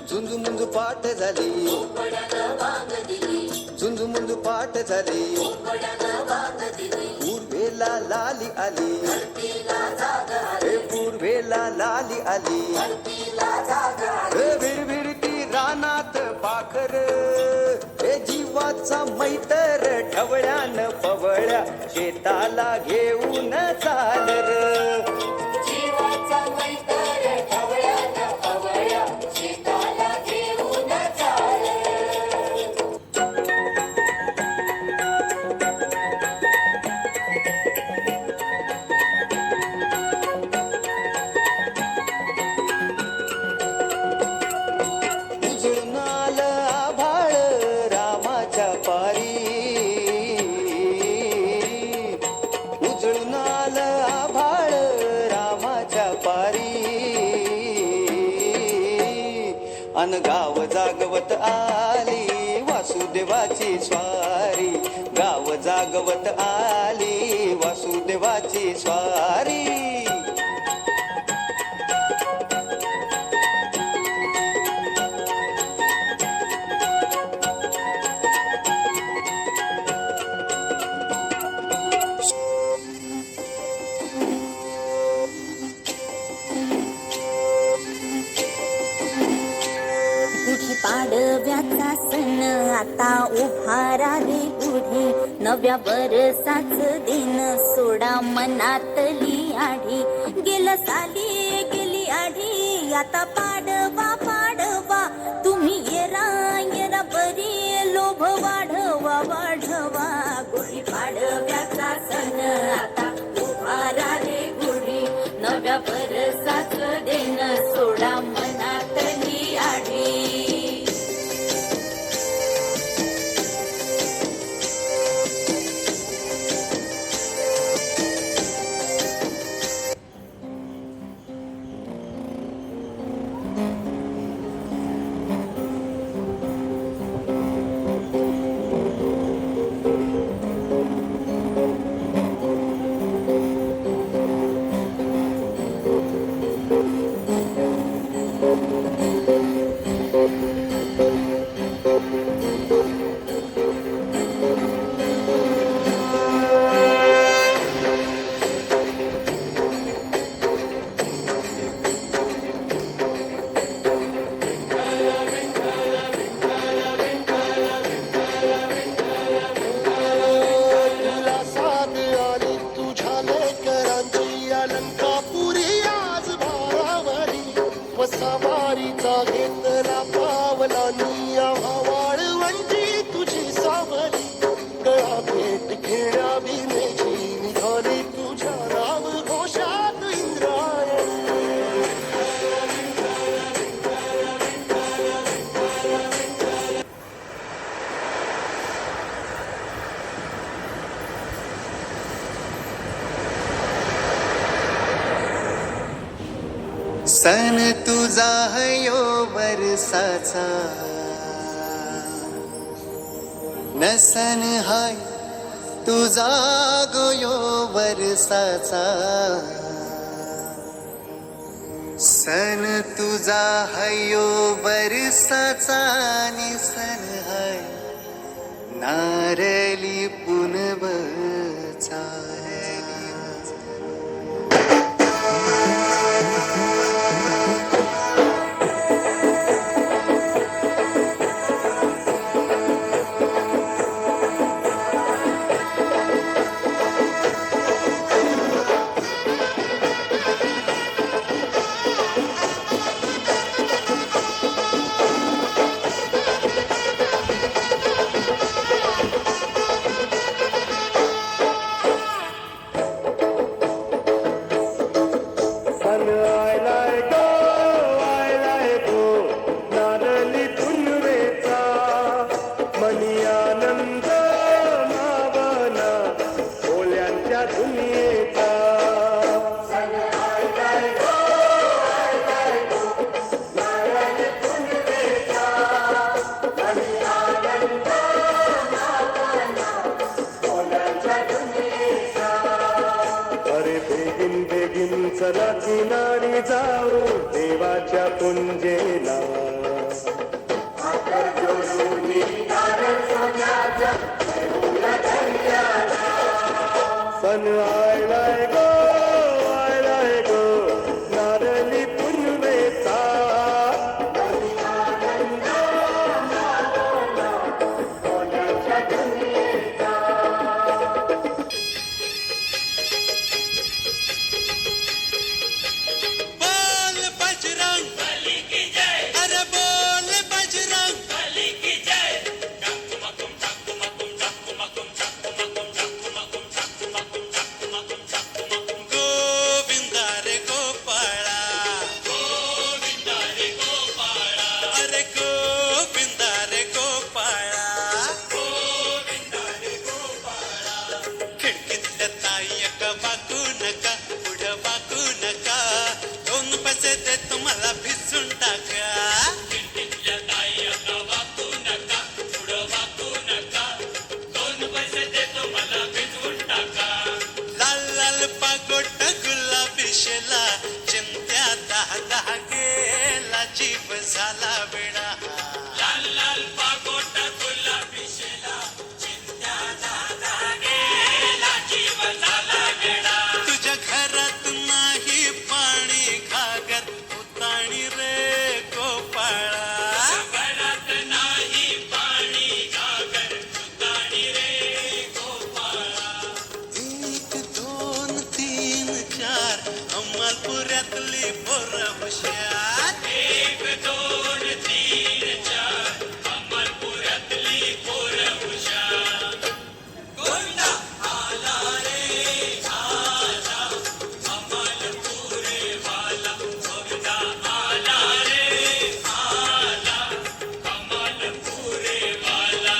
झुंजू पाठ झाली, झुंजू मुंजू पाठ झाली, पूर्वेला लाली आली, पूर्वेला लाली आली, भिडभिडती रानात पाखर, जीवाचा मैतर ढवळ्यान पवळ्या शेताला घेऊन चालर. जीवाचा मैतर ढवळ्यान पवळ्या शेताला घेऊन चालर. उजळून आभाळ रामाच्या पारी, उजळून आभाळ रामाच्या पारी, अन गाव जागवत आली वासुदेवाची स्वारी, गाव जागवत आली वासुदेवाची स्वारी. पाडव्याचा सण आता उभारा रे पुढे, नव्या वर्षाच दिन सोडा मनातली आढी. गेलं साली गेली आढी, आता पाडवा पाडवा, तुम्ही येरा येरा बरी, लोभ वाढवा वाढवा. गुढी पाडव्याचा सण आता उभारा रे पुढे, नव्या वर्षाच दिन सोडा मनातली आढी. सवारीचा घेतला पावला निया वाळवंटी तुझी सावली, गळा भेट घेण्या बिनेची निघाली तुझ्या राम घोषात इंद्रायणी. सन तुझा हयो वर्षाचा, नसन हाय तुझा गोयो वर्षाचा. सन तुझा हयो वर्षाचा, निसन हाय नारली पुनवचा. गुंजेला. सन आयलाय गो नारळी पुनवेचा. बोल बजरंग बली की जय. अरे बोल बजरंग बली की जय. गोविंदा रे गोपाळा. गोविंदा रे गोपाळा. अरे गोविंदा रे गोपाळा. गोविंदा रे गोपाळा. खिडकीतल्या ताईक वाकू नका, पुढं वाकू नका. 2 पैसे दे तुम्हाला भिजून टाका. खिडकीतल्या ताईक वाकू नका, पुढं वाकू नका. 2 पैसे दे तुम्हाला भिजवून टाका. लाल लाल पागोट गुलाबी शेला, चिंत्या 10 गेला, जीव झाला वेडा. लाल लाल पागोट गुलाबी शेला, चिंत्या 10 गेला, जीव झाला वेडा. तुझ्या घरात नाही पाणी घागर, उताणी रे गोपाळा. घरात नाही पाणी घागर, उताणी रे गोपाळा. 1 2 3 4 अमलपुऱ्यातली पोरं हुशार. 1 2 3 4 अमलपुऱ्यातली पोरं हुशार. गोविंदा आला रे आला, अमलपुरे वाला. गोविंदा आला रे आला, अमलपुरे वाला.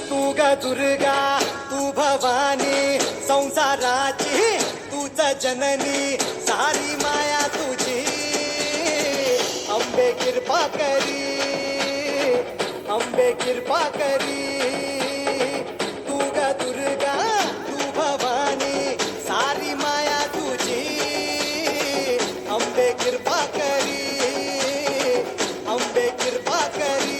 तू ग दुर्गा तू भवानी संसाराची तूच जननी, सारी माया तुझी. अंबे कृपा करी, अंबे कृपा करी. तू ग दुर्गा तू भवानी सारी माया तुझी. अंबे कृपा करी, अंबे कृपा करी.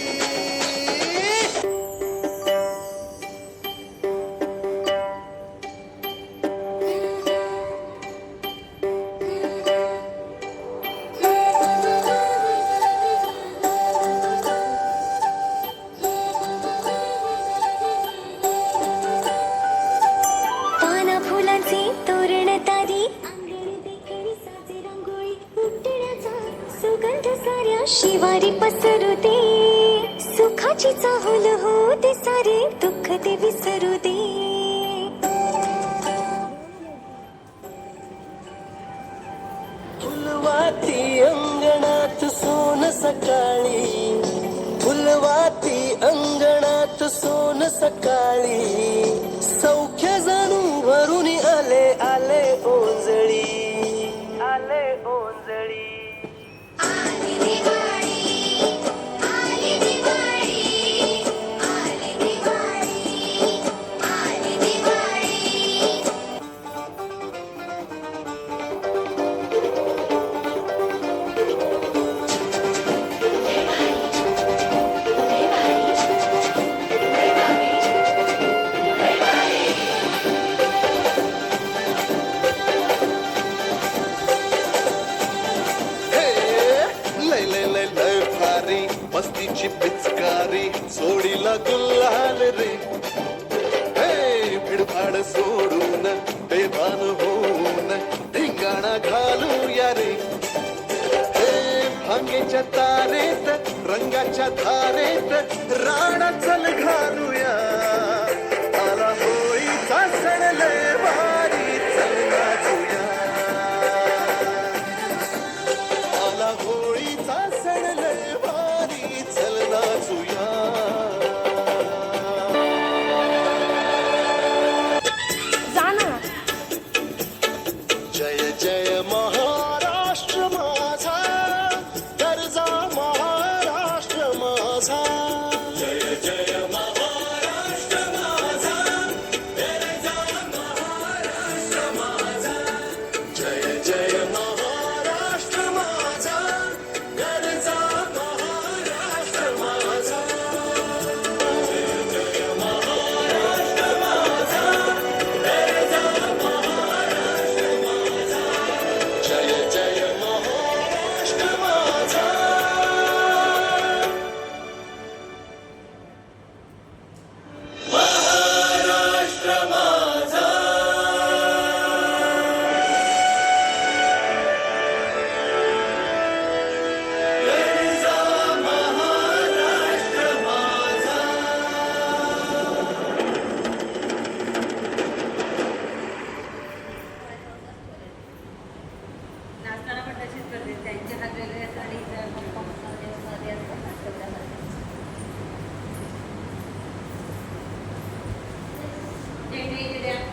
पाना फुलांचे तोरण तारी, अंगणी देखणी साजे रांगोळी. उठण्याचा सुगंध साऱ्या शिवारी पसरू दे. सुखाची चाहुल हो दे, सारे दुःख ते विसरू दे. फुलवाती अंगणात सोन सकाळी, फुलवाती अंगणात सोन सकाळी. सौख्य जणू भरून आले आले ओंजळी, आले ओंजळी. आली दिवाळी, आली दिवाळी, आली दिवाळी, आली दिवाळी. मन सोडून बेभान होऊन धिंगाणा घालूया रे हे भांगेच्या तारेत रंगाच्या धारेत राणा चल घालूया आला होळीचा सण लय भारी चल नाचूया आला होळीचा सण लय भारी चल नाचूया जय जय महाराष्ट्र माझा गरजा महाराष्ट्र माझा जय जय महाराष्ट्र माझा गरजा महाराष्ट्र माझा जय जय महाराष्ट्र माझा गरजा महाराष्ट्र माझा जय जय महाराष्ट्र माझा गरजा महाराष्ट्र माझा जय जय महाराष्ट्र माझा महाराष्ट्र माझा गरजा महाराष्ट्र माझा नाचताना पण तशीच करते त्यांचे हात वेगळे असतात आणि इथं मध्ये असतात ना तेवढ्यामध्ये. झेंडे इथे द्या.